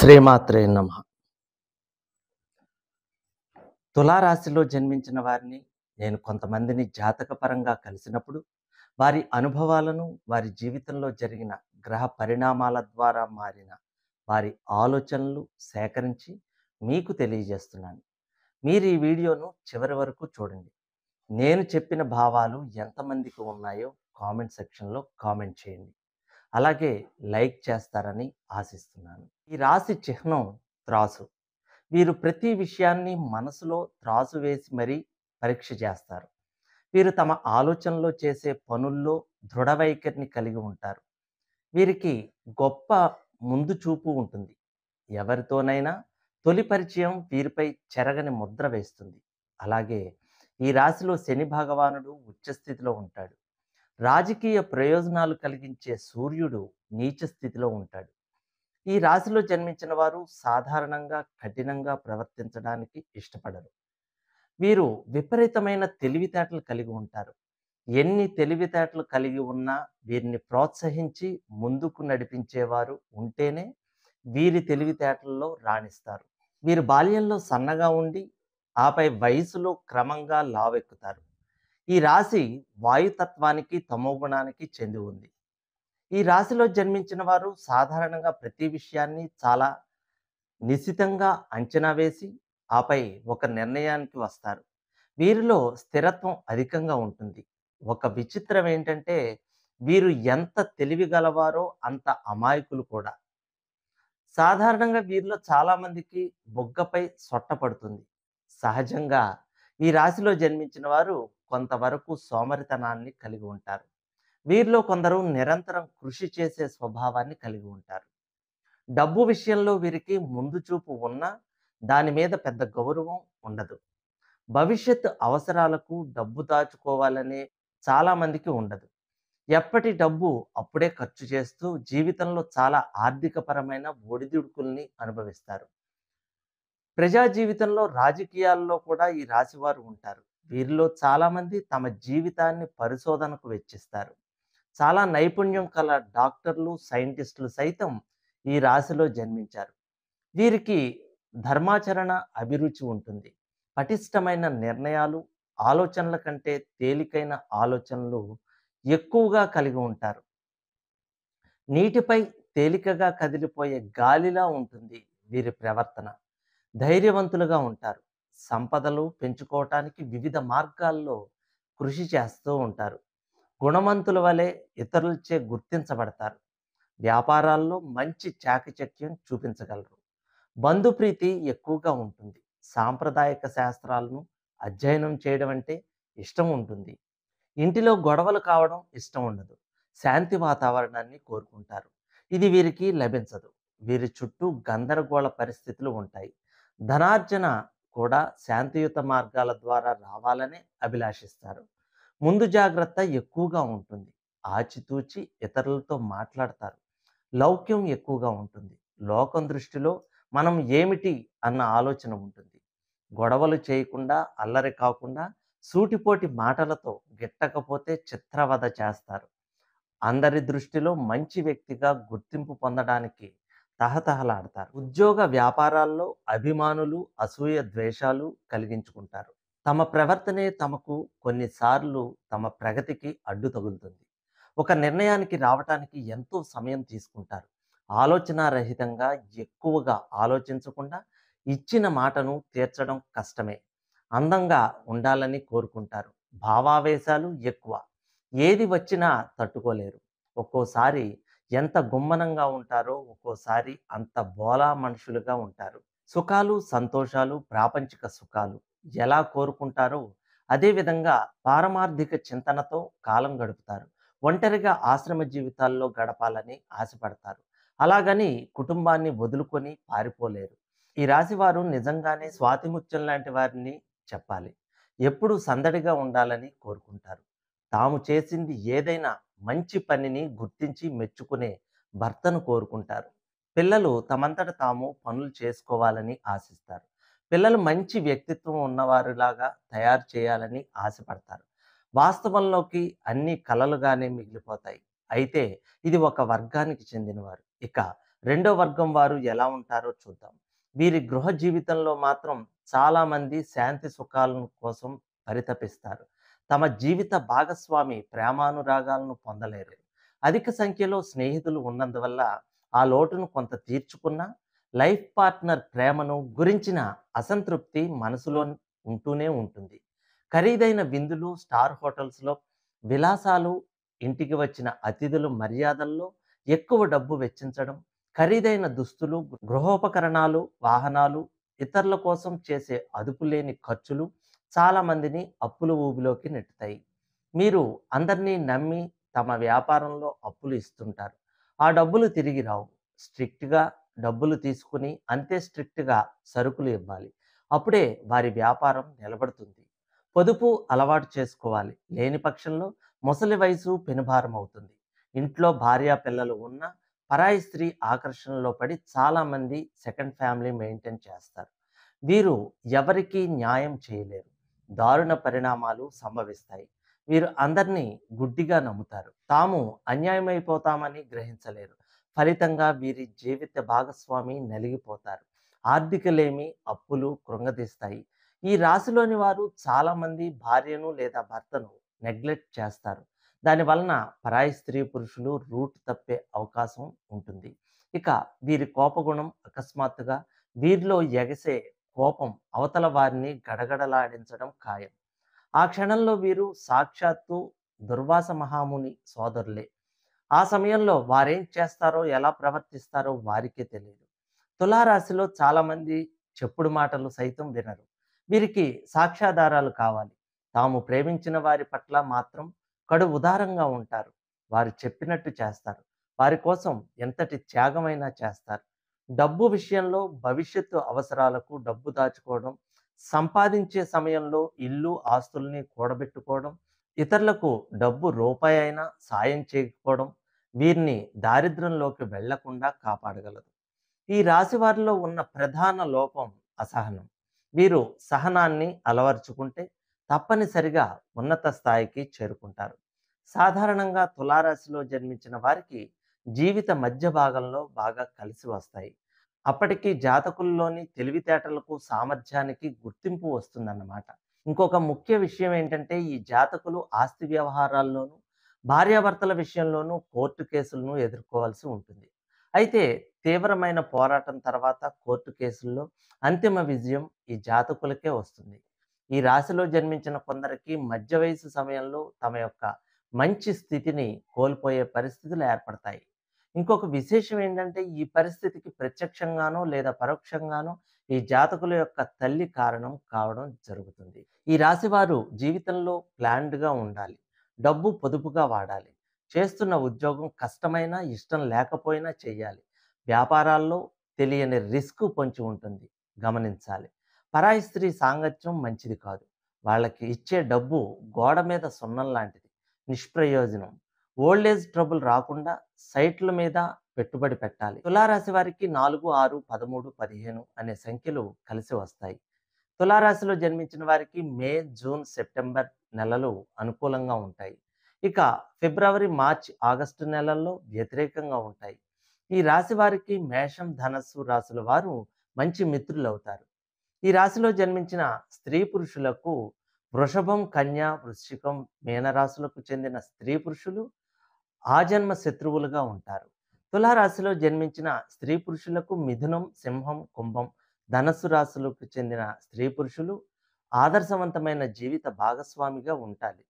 శ్రీమాత్రే నమః. తులారాశిలో జన్మించిన వారిని నేను కొంతమందిని జాతకపరంగా కలిసినప్పుడు, వారి అనుభవాలను, వారి జీవితంలో జరిగిన గ్రహ పరిణామాల ద్వారా మారిన వారి ఆలోచనలు సేకరించి మీకు తెలియజేస్తున్నాను. మీరు ఈ వీడియోను చివరి వరకు చూడండి. నేను చెప్పిన భావాలు ఎంతమందికి ఉన్నాయో కామెంట్ సెక్షన్‌లో కామెంట్ చేయండి. అలాగే లైక్ చేస్తారని ఆశిస్తున్నాను. ఈ రాశి చిహ్నం త్రాసు. వీరు ప్రతి విషయాన్ని మనసులో త్రాసు వేసి మరీ పరీక్ష చేస్తారు. వీరు తమ ఆలోచనలో చేసే పనుల్లో దృఢ వైఖరిని కలిగి ఉంటారు. వీరికి గొప్ప ముందు చూపు ఉంటుంది. ఎవరితోనైనా తొలి పరిచయం వీరిపై చెరగని ముద్ర వేస్తుంది. అలాగే ఈ రాశిలో శని భగవానుడు ఉచ్చస్థితిలో ఉంటాడు. రాజకీయ ప్రయోజనాలు కలిగించే సూర్యుడు నీచ స్థితిలో ఉంటాడు. ఈ రాశిలో జన్మించిన వారు సాధారణంగా కఠినంగా ప్రవర్తించడానికి ఇష్టపడరు. వీరు విపరీతమైన తెలివితేటలు కలిగి ఉంటారు. ఎన్ని తెలివితేటలు కలిగి ఉన్నా వీరిని ప్రోత్సహించి ముందుకు నడిపించేవారు ఉంటేనే వీరి తెలివితేటల్లో రాణిస్తారు. వీరు బాల్యంలో సన్నగా ఉండి ఆపై వయసులో క్రమంగా లావెక్కుతారు. ఈ రాశి వాయుతత్వానికి తమోగుణానికి చెంది ఉంది. ఈ రాశిలో జన్మించిన వారు సాధారణంగా ప్రతి విషయాన్ని చాలా నిశితంగా అంచనా వేసి ఆపై ఒక నిర్ణయానికి వస్తారు. వీరిలో స్థిరత్వం అధికంగా ఉంటుంది. ఒక విచిత్రం ఏంటంటే వీరు ఎంత తెలివిగలవారో అంత అమాయకులు కూడా. సాధారణంగా వీరిలో చాలామందికి బొగ్గపై సొట్ట పడుతుంది. సహజంగా ఈ రాశిలో జన్మించిన వారు కొంతవరకు సోమరితనాన్ని కలిగి ఉంటారు. వీరిలో కొందరు నిరంతరం కృషి చేసే స్వభావాన్ని కలిగి ఉంటారు. డబ్బు విషయంలో వీరికి ముందు చూపు ఉన్నా దాని మీద పెద్ద గౌరవం ఉండదు. భవిష్యత్ అవసరాలకు డబ్బు దాచుకోవాలనే చాలా మందికి ఉండదు. ఎప్పటి డబ్బు అప్పుడే ఖర్చు చేస్తూ జీవితంలో చాలా ఆర్థికపరమైన ఒడిదుడుకుల్ని అనుభవిస్తారు. ప్రజా జీవితంలో రాజకీయాల్లో కూడా ఈ రాశివారు ఉంటారు. వీరిలో చాలామంది తమ జీవితాన్ని పరిశోధనకు వెచ్చిస్తారు. చాలా నైపుణ్యం కల డాక్టర్లు, సైంటిస్టులు సైతం ఈ రాశిలో జన్మించారు. వీరికి ధర్మాచరణ అభిరుచి ఉంటుంది. పటిష్టమైన నిర్ణయాలు, ఆలోచనల కంటే తేలికైన ఆలోచనలు ఎక్కువగా కలిగి ఉంటారు. నీటిపై తేలికగా కదిలిపోయే గాలిలా ఉంటుంది వీరి ప్రవర్తన. ధైర్యవంతులుగా ఉంటారు. సంపదలు పెంచుకోవటానికి వివిధ మార్గాల్లో కృషి చేస్తూ ఉంటారు. గుణవంతుల వలె ఇతరులచే గుర్తించబడతారు. వ్యాపారాల్లో మంచి చాకచక్యం చూపించగలరు. బంధుప్రీతి ఎక్కువగా ఉంటుంది. సాంప్రదాయక శాస్త్రాలను అధ్యయనం చేయడం అంటే ఇష్టం ఉంటుంది. ఇంటిలో గొడవలు కావడం ఇష్టం ఉండదు. శాంతి వాతావరణాన్ని కోరుకుంటారు. ఇది వీరికి లభించదు. వీరి చుట్టూ గందరగోళ పరిస్థితులు ఉంటాయి. ధనార్జన కూడా శాంతియుత మార్గాల ద్వారా రావాలని అభిలాషిస్తారు. ముందు జాగ్రత్త ఎక్కువగా ఉంటుంది. ఆచితూచి ఇతరులతో మాట్లాడతారు. లౌక్యం ఎక్కువగా ఉంటుంది. లోకం దృష్టిలో మనం ఏమిటి అన్న ఆలోచన ఉంటుంది. గొడవలు చేయకుండా, అల్లరి కాకుండా సూటిపోటి మాటలతో గిట్టకపోతే చిత్రవద చేస్తారు. అందరి దృష్టిలో మంచి వ్యక్తిగా గుర్తింపు పొందడానికి తహతహలాడతారు. ఉద్యోగ వ్యాపారాల్లో అభిమానులు, అసూయ, ద్వేషాలు కలిగించుకుంటారు. తమ ప్రవర్తనే తమకు కొన్నిసార్లు తమ ప్రగతికి అడ్డు తగులుతుంది. ఒక నిర్ణయానికి రావటానికి ఎంతో సమయం తీసుకుంటారు. ఆలోచనారహితంగా ఎక్కువగా ఆలోచించకుండా ఇచ్చిన మాటను తీర్చడం కష్టమే. అందంగా ఉండాలని కోరుకుంటారు. భావావేశాలు ఎక్కువ. ఏది వచ్చినా తట్టుకోలేరు. ఒక్కోసారి ఎంత గుమ్మనంగా ఉంటారో ఒక్కోసారి అంత బోలా మనుషులుగా ఉంటారు. సుఖాలు, సంతోషాలు, ప్రాపంచిక సుఖాలు ఎలా కోరుకుంటారో అదే విధంగా పారమార్థిక చింతనతో కాలం గడుపుతారు. ఒంటరిగా ఆశ్రమ జీవితాల్లో గడపాలని ఆశపడతారు. అలాగని కుటుంబాన్ని వదులుకొని పారిపోలేరు. ఈ రాశివారు నిజంగానే స్వాతిముత్యం లాంటి వారిని చెప్పాలి. ఎప్పుడూ సందడిగా ఉండాలని కోరుకుంటారు. తాము చేసింది ఏదైనా మంచి పనిని గుర్తించి మెచ్చుకునే భర్తను కోరుకుంటారు. పిల్లలు తమంతట తాము పనులు చేసుకోవాలని ఆశిస్తారు. పిల్లలు మంచి వ్యక్తిత్వం ఉన్నవారిలాగా తయారు చేయాలని ఆశపడతారు. వాస్తవంలోకి అన్ని కలలుగానే మిగిలిపోతాయి. అయితే ఇది ఒక వర్గానికి చెందినవారు. ఇక రెండో వర్గం వారు ఎలా ఉంటారో చూద్దాం. వీరి గృహ జీవితంలో మాత్రం చాలామంది శాంతి సుఖాలను కోసం పరితపిస్తారు. తమ జీవిత భాగస్వామి ప్రేమానురాగాలను పొందలేరు. అధిక సంఖ్యలో స్నేహితులు ఉన్నందువల్ల ఆ లోటును కొంత తీర్చుకున్నా, లైఫ్ పార్ట్నర్ ప్రేమను గురించిన అసంతృప్తి మనసులో ఉంటూనే ఉంటుంది. ఖరీదైన విందులు, స్టార్ హోటల్స్‌లో విలాసాలు, ఇంటికి వచ్చిన అతిథుల మర్యాదల్లో ఎక్కువ డబ్బు వెచ్చించడం, ఖరీదైన దుస్తులు, గృహోపకరణాలు, వాహనాలు, ఇతరుల కోసం చేసే అదుపులేని ఖర్చులు చాలా మందిని అప్పుల ఊబిలోకి నెట్టుతాయి. మీరు అందరినీ నమ్మి తమ వ్యాపారంలో అప్పులు ఇస్తుంటారు. ఆ డబ్బులు తిరిగి రావు. స్ట్రిక్ట్‌గా డబ్బులు తీసుకొని అంతే స్ట్రిక్ట్‌గా సరుకులు ఇవ్వాలి. అప్పుడే వారి వ్యాపారం నిలబడుతుంది. పొదుపు అలవాటు చేసుకోవాలి. లేని పక్షంలో ముసలి వయసు పెనుభారం అవుతుంది. ఇంట్లో భార్య పిల్లలు ఉన్న పరాయి స్త్రీ ఆకర్షణలో పడి చాలామంది సెకండ్ ఫ్యామిలీ మెయింటైన్ చేస్తారు. వీరు ఎవరికీ న్యాయం చేయలేరు. దారుణ పరిణామాలు సంభవిస్తాయి. వీరు అందరినీ గుడ్డిగా నమ్ముతారు. తాము అన్యాయమైపోతామని గ్రహించలేరు. ఫలితంగా వీరి జీవిత భాగస్వామి నలిగిపోతారు. ఆర్థికలేమి, అప్పులు కృంగదీస్తాయి. ఈ రాశిలోని వారు చాలామంది భార్యను లేదా భర్తను నెగ్లెక్ట్ చేస్తారు. దానివలన పరాయి స్త్రీ పురుషులు రూట్ తప్పే అవకాశం ఉంటుంది. ఇక వీరి కోపగుణం అకస్మాత్తుగా వీరిలో ఎగసే కోపం అవతల వారిని గడగడలాడించడం ఖాయం. ఆ క్షణంలో వీరు సాక్షాత్తు దుర్వాస మహాముని సోదరులే. ఆ సమయంలో వారేం చేస్తారో, ఎలా ప్రవర్తిస్తారో వారికే తెలియదు. తులారాశిలో చాలామంది చెప్పుడు మాటలు సైతం వినరు. వీరికి సాక్ష్యాధారాలు కావాలి. తాము ప్రేమించిన వారి పట్ల మాత్రం కడు ఉదారంగా ఉంటారు. వారు చెప్పినట్టు చేస్తారు. వారి కోసం ఎంతటి త్యాగమైనా చేస్తారు. డబ్బు విషయంలో భవిష్యత్తు అవసరాలకు డబ్బు దాచుకోవడం, సంపాదించే సమయంలో ఇల్లు, ఆస్తుల్ని కూడబెట్టుకోవడం, ఇతరులకు డబ్బు రూపాయి అయినా సాయం చేయకపోవడం వీరిని దారిద్ర్యంలోకి వెళ్లకుండా కాపాడగలదు. ఈ రాశి వారిలో ఉన్న ప్రధాన లోపం అసహనం. వీరు సహనాన్ని అలవర్చుకుంటే తప్పనిసరిగా ఉన్నత స్థాయికి చేరుకుంటారు. సాధారణంగా తులారాశిలో జన్మించిన వారికి జీవిత మధ్య భాగంలో బాగా కలిసి వస్తాయి. అప్పటికి జాతకుల్లోని తెలివితేటలకు, సామర్థ్యానికి గుర్తింపు వస్తుందన్నమాట. ఇంకొక ముఖ్య విషయం ఏంటంటే ఈ జాతకులు ఆస్తి వ్యవహారాల్లోనూ, భార్యాభర్తల విషయంలోనూ కోర్టు కేసులను ఎదుర్కోవాల్సి ఉంటుంది. అయితే తీవ్రమైన పోరాటం తర్వాత కోర్టు కేసుల్లో అంతిమ విజయం ఈ జాతకులకే వస్తుంది. ఈ రాశిలో జన్మించిన కొందరికి మధ్య వయసు సమయంలో తమ యొక్క మంచి స్థితిని కోల్పోయే పరిస్థితులు ఏర్పడతాయి. ఇంకొక విశేషం ఏంటంటే ఈ పరిస్థితికి ప్రత్యక్షంగానో లేదా పరోక్షంగానో ఈ జాతకుల యొక్క తల్లి కారణం కావడం జరుగుతుంది. ఈ రాశి వారు జీవితంలో ప్లాన్డ్‌గా ఉండాలి. డబ్బు పొదుపుగా వాడాలి. చేస్తున్న ఉద్యోగం కష్టమైనా, ఇష్టం లేకపోయినా చేయాలి. వ్యాపారాల్లో తెలియని రిస్క్ పొంచి ఉంటుంది. గమనించాలి. పరాయి స్త్రీ సాంగత్యం మంచిది కాదు. వాళ్ళకి ఇచ్చే డబ్బు గోడ మీద సున్నం లాంటిది. నిష్ప్రయోజనం. ఓల్డ్ ఏజ్ ట్రబుల్ రాకుండా సైట్ల మీద పెట్టుబడి పెట్టాలి. తులారాశి వారికి 4, 6, 13, 15 అనే సంఖ్యలు కలిసి వస్తాయి. తులారాశిలో జన్మించిన వారికి మే, జూన్, సెప్టెంబర్ నెలలు అనుకూలంగా ఉంటాయి. ఇక ఫిబ్రవరి, మార్చ్, ఆగస్టు నెలల్లో వ్యతిరేకంగా ఉంటాయి. ఈ రాశి వారికి మేషం, ధనస్సు రాశుల వారు మంచి మిత్రులవుతారు. ఈ రాశిలో జన్మించిన స్త్రీ పురుషులకు వృషభం, కన్య, వృశ్చికం, మీనరాశులకు చెందిన స్త్రీ పురుషులు ఆజన్మ శత్రువులుగా ఉంటారు. తులారాశిలో జన్మించిన స్త్రీ పురుషులకు మిథునం, సింహం, కుంభం, ధనస్సు రాశులకు చెందిన స్త్రీ పురుషులు ఆదర్శవంతమైన జీవిత భాగస్వామిగా ఉండాలి.